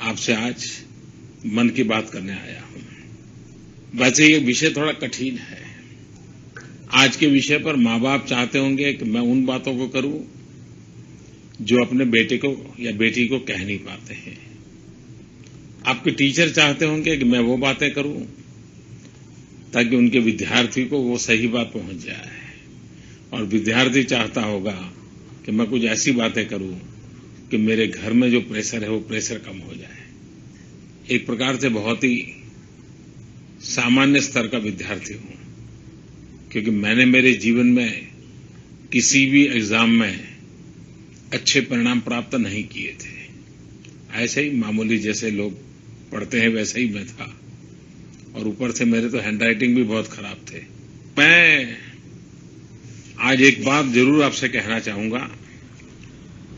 आपसे आज मन की बात करने आया हूं। वैसे ये विषय थोड़ा कठिन है। आज के विषय पर माँ बाप चाहते होंगे कि मैं उन बातों को करूं जो अपने बेटे को या बेटी को कह नहीं पाते हैं। आपके टीचर चाहते होंगे कि मैं वो बातें करूं ताकि उनके विद्यार्थी को वो सही बात पहुंच जाए, और विद्यार्थी चाहता होगा कि मैं कुछ ऐसी बातें करूं कि मेरे घर में जो प्रेशर है वो प्रेशर कम हो जाए। एक प्रकार से बहुत ही सामान्य स्तर का विद्यार्थी हूं, क्योंकि मैंने मेरे जीवन में किसी भी एग्जाम में अच्छे परिणाम प्राप्त नहीं किए थे। ऐसे ही मामूली जैसे लोग पढ़ते हैं वैसे ही मैं था, और ऊपर से मेरे तो हैंडराइटिंग भी बहुत खराब थे। मैं आज एक बात जरूर आपसे कहना चाहूंगा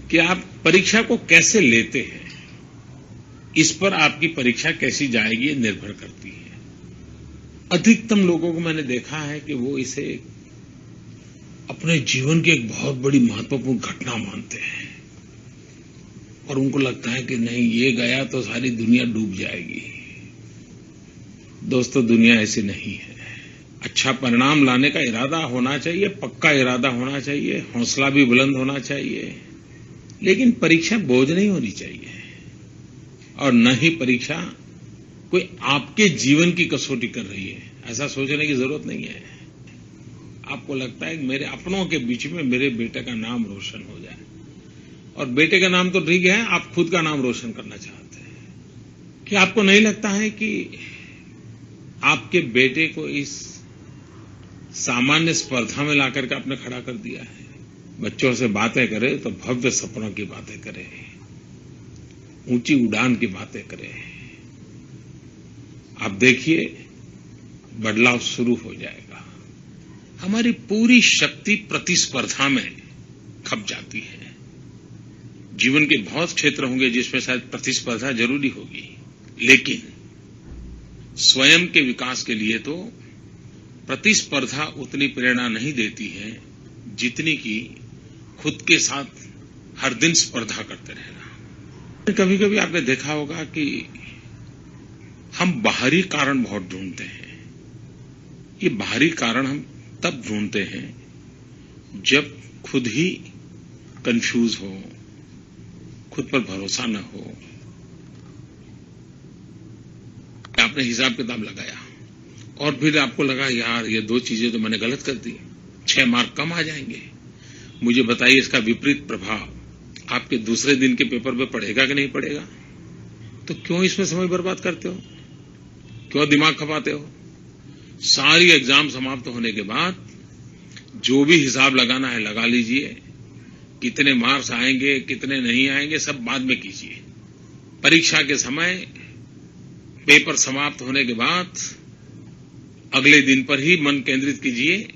कि आप परीक्षा को कैसे लेते हैं, इस पर आपकी परीक्षा कैसी जाएगी ये निर्भर करती है। अधिकतम लोगों को मैंने देखा है कि वो इसे अपने जीवन की एक बहुत बड़ी महत्वपूर्ण घटना मानते हैं, और उनको लगता है कि नहीं, ये गया तो सारी दुनिया डूब जाएगी। दोस्तों, दुनिया ऐसी नहीं है। अच्छा परिणाम लाने का इरादा होना चाहिए, पक्का इरादा होना चाहिए, हौसला भी बुलंद होना चाहिए, लेकिन परीक्षा बोझ नहीं होनी चाहिए, और न ही परीक्षा कोई आपके जीवन की कसौटी कर रही है, ऐसा सोचने की जरूरत नहीं है। आपको लगता है कि मेरे अपनों के बीच में मेरे बेटे का नाम रोशन हो जाए, और बेटे का नाम तो ठीक है, आप खुद का नाम रोशन करना चाहते हैं। कि आपको नहीं लगता है कि आपके बेटे को इस सामान्य स्पर्धा में लाकर के आपने खड़ा कर दिया है? बच्चों से बातें करें तो भव्य सपनों की बातें करें, ऊंची उड़ान की बातें करें। आप देखिए, बदलाव शुरू हो जाएगा। हमारी पूरी शक्ति प्रतिस्पर्धा में खप जाती है। जीवन के बहुत क्षेत्र होंगे जिसमें शायद प्रतिस्पर्धा जरूरी होगी, लेकिन स्वयं के विकास के लिए तो प्रतिस्पर्धा उतनी प्रेरणा नहीं देती है जितनी कि खुद के साथ हर दिन स्पर्धा करते रहना। कभी कभी आपने देखा होगा कि हम बाहरी कारण बहुत ढूंढते हैं। ये बाहरी कारण हम तब ढूंढते हैं जब खुद ही कंफ्यूज हो, खुद पर भरोसा न हो। आपने हिसाब किताब लगाया और फिर आपको लगा, यार ये 2 चीजें तो मैंने गलत कर दी, 6 मार्क कम आ जाएंगे। मुझे बताइए, इसका विपरीत प्रभाव आपके दूसरे दिन के पेपर में पड़ेगा कि नहीं पड़ेगा? तो क्यों इसमें समय बर्बाद करते हो? क्यों दिमाग खपाते हो? सारी एग्जाम समाप्त होने के बाद जो भी हिसाब लगाना है लगा लीजिए। कितने मार्क्स आएंगे, कितने नहीं आएंगे, सब बाद में कीजिए। परीक्षा के समय पेपर समाप्त होने के बाद अगले दिन पर ही मन केंद्रित कीजिए,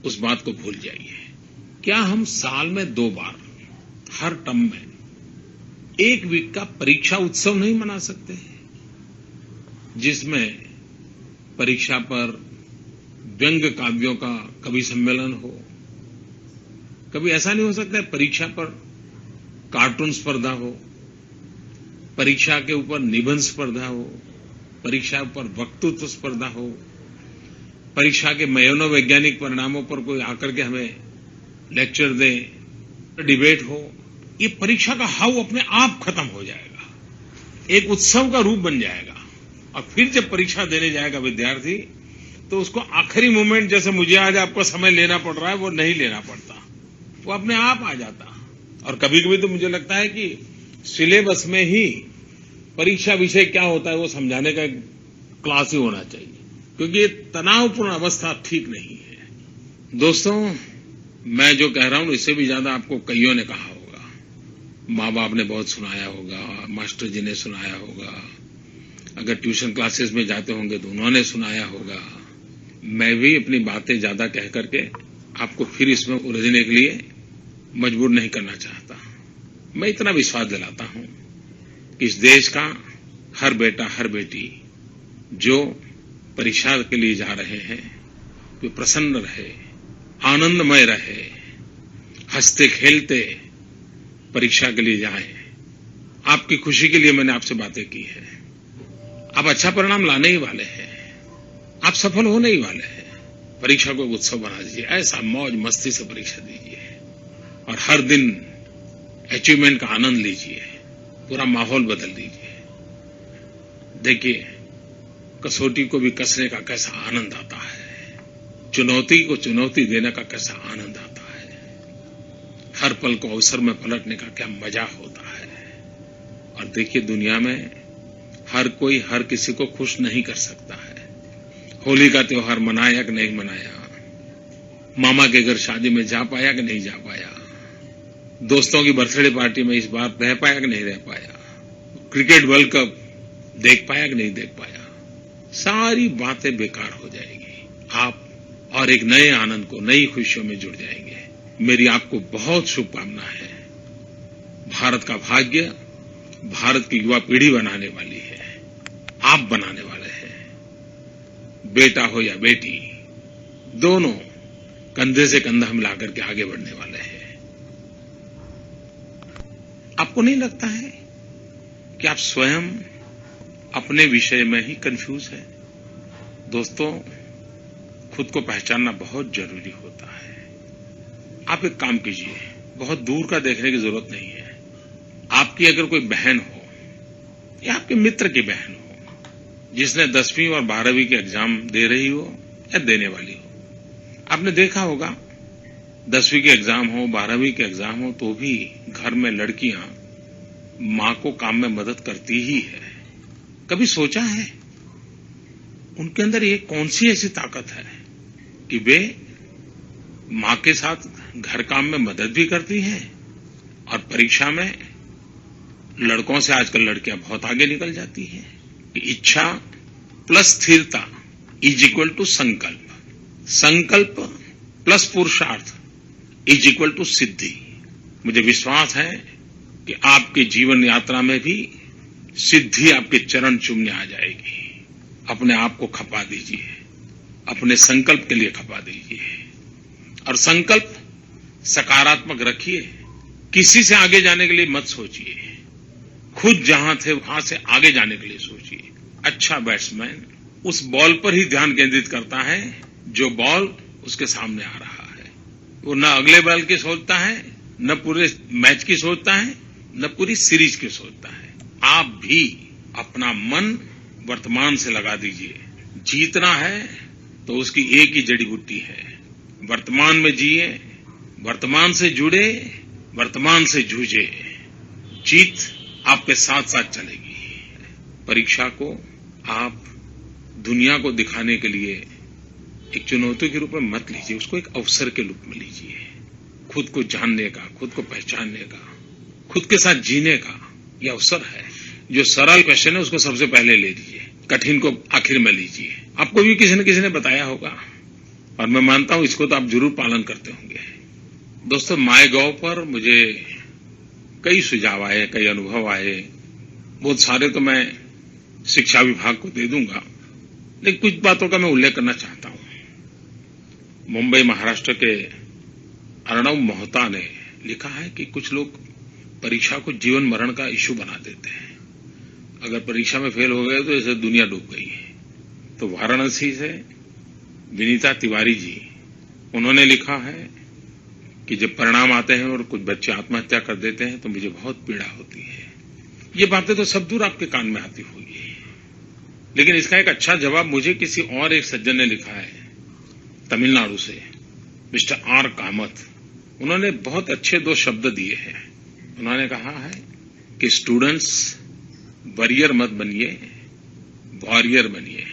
उस बात को भूल जाइए। क्या हम साल में 2 बार हर टर्म में 1 वीक का परीक्षा उत्सव नहीं मना सकते, जिसमें परीक्षा पर व्यंग्य काव्यों का कवि सम्मेलन हो? कभी ऐसा नहीं हो सकता है परीक्षा पर कार्टून स्पर्धा हो, परीक्षा के ऊपर निबंध स्पर्धा हो, परीक्षा पर वक्तृत्व स्पर्धा हो, परीक्षा के मनोवैज्ञानिक परिणामों पर कोई आकर के हमें लेक्चर दे, डिबेट हो? ये परीक्षा का हाव अपने आप खत्म हो जाएगा, एक उत्सव का रूप बन जाएगा। और फिर जब परीक्षा देने जाएगा विद्यार्थी, तो उसको आखिरी मोमेंट, जैसे मुझे आज आपको समय लेना पड़ रहा है, वो नहीं लेना पड़ता, वो अपने आप आ जाता। और कभी कभी तो मुझे लगता है कि सिलेबस में ही परीक्षा विषय क्या होता है वो समझाने का क्लास ही होना चाहिए, क्योंकि ये तनावपूर्ण अवस्था ठीक नहीं है। दोस्तों, मैं जो कह रहा हूं इससे भी ज्यादा आपको कईयों ने कहा होगा, माँ बाप ने बहुत सुनाया होगा, मास्टर जी ने सुनाया होगा, अगर ट्यूशन क्लासेस में जाते होंगे तो उन्होंने सुनाया होगा। मैं भी अपनी बातें ज्यादा कह करके आपको फिर इसमें उलझने के लिए मजबूर नहीं करना चाहता। मैं इतना विश्वास दिलाता हूं कि इस देश का हर बेटा हर बेटी जो परीक्षा के लिए जा रहे हैं, वे प्रसन्न रहे, आनंदमय रहे, हंसते खेलते परीक्षा के लिए जाएं, आपकी खुशी के लिए मैंने आपसे बातें की है। आप अच्छा परिणाम लाने ही वाले हैं, आप सफल होने ही वाले हैं। परीक्षा को उत्सव बना दीजिए, ऐसा मौज मस्ती से परीक्षा दीजिए और हर दिन अचीवमेंट का आनंद लीजिए, पूरा माहौल बदल दीजिए। देखिए कसौटी को भी कसने का कैसा आनंद आता है, चुनौती को चुनौती देने का कैसा आनंद आता है, हर पल को अवसर में पलटने का क्या मजा होता है। और देखिए दुनिया में हर कोई हर किसी को खुश नहीं कर सकता है। होली का त्योहार मनाया कि नहीं मनाया, मामा के घर शादी में जा पाया कि नहीं जा पाया, दोस्तों की बर्थडे पार्टी में इस बार रह पाया कि नहीं रह पाया, क्रिकेट वर्ल्ड कप देख पाया कि नहीं देख पाया, सारी बातें बेकार हो जाएगी। आप और एक नए आनंद को, नई खुशियों में जुड़ जाएंगे। मेरी आपको बहुत शुभकामना है। भारत का भाग्य भारत की युवा पीढ़ी बनाने वाली है, आप बनाने वाले हैं। बेटा हो या बेटी, दोनों कंधे से कंधा मिलाकर के आगे बढ़ने वाले हैं। आपको नहीं लगता है कि आप स्वयं अपने विषय में ही कंफ्यूज हैं? दोस्तों, खुद को पहचानना बहुत जरूरी होता है। आप एक काम कीजिए, बहुत दूर का देखने की जरूरत नहीं है। आपकी अगर कोई बहन हो या आपके मित्र की बहन हो जिसने 10वीं और 12वीं के एग्जाम दे रही हो या देने वाली हो, आपने देखा होगा 10वीं के एग्जाम हो, 12वीं के एग्जाम हो, तो भी घर में लड़कियां मां को काम में मदद करती ही है। कभी सोचा है उनके अंदर ये कौन सी ऐसी ताकत है कि वे मां के साथ घर काम में मदद भी करती हैं और परीक्षा में लड़कों से आजकल लड़कियां बहुत आगे निकल जाती हैं। इच्छा प्लस स्थिरता इज इक्वल टू संकल्प, संकल्प प्लस पुरुषार्थ इज इक्वल टू सिद्धि। मुझे विश्वास है कि आपके जीवन यात्रा में भी सिद्धि आपके चरण चूमने आ जाएगी। अपने आप को खपा दीजिए, अपने संकल्प के लिए खपा दीजिए और संकल्प सकारात्मक रखिए। किसी से आगे जाने के लिए मत सोचिए, खुद जहां थे वहां से आगे जाने के लिए सोचिए। अच्छा बैट्समैन उस बॉल पर ही ध्यान केंद्रित करता है जो बॉल उसके सामने आ रहा है। वो न अगले बॉल की सोचता है, न पूरे मैच की सोचता है, न पूरी सीरीज की सोचता है। आप भी अपना मन वर्तमान से लगा दीजिए। जीतना है तो उसकी एक ही जड़ी बूटी है, वर्तमान में जिए, वर्तमान से जुड़े, वर्तमान से जूझे। जीत आपके साथ साथ चलेगी। परीक्षा को आप दुनिया को दिखाने के लिए एक चुनौती के रूप में मत लीजिए, उसको एक अवसर के रूप में लीजिए। खुद को जानने का, खुद को पहचानने का, खुद के साथ जीने का यह अवसर है। जो सरल क्वेश्चन है उसको सबसे पहले ले लीजिए, कठिन को आखिर में लीजिए। आपको भी किसी न किसी ने बताया होगा और मैं मानता हूं इसको तो आप जरूर पालन करते होंगे। दोस्तों, माईगॉव पर मुझे कई सुझाव आए, कई अनुभव आए। बहुत सारे तो मैं शिक्षा विभाग को दे दूंगा, लेकिन कुछ बातों का मैं उल्लेख करना चाहता हूं। मुंबई महाराष्ट्र के अर्णव मोहता ने लिखा है कि कुछ लोग परीक्षा को जीवन मरण का इश्यू बना देते हैं। अगर परीक्षा में फेल हो गए तो जैसे दुनिया डूब गई है। तो वाराणसी से विनीता तिवारी जी, उन्होंने लिखा है कि जब परिणाम आते हैं और कुछ बच्चे आत्महत्या कर देते हैं तो मुझे बहुत पीड़ा होती है। ये बातें तो सब दूर आपके कान में आती होगी, लेकिन इसका एक अच्छा जवाब मुझे किसी और एक सज्जन ने लिखा है, तमिलनाडु से मिस्टर आर कामत। उन्होंने बहुत अच्छे 2 शब्द दिए हैं। उन्होंने कहा है कि स्टूडेंट्स वॉरियर मत बनिए, वॉरियर बनिए।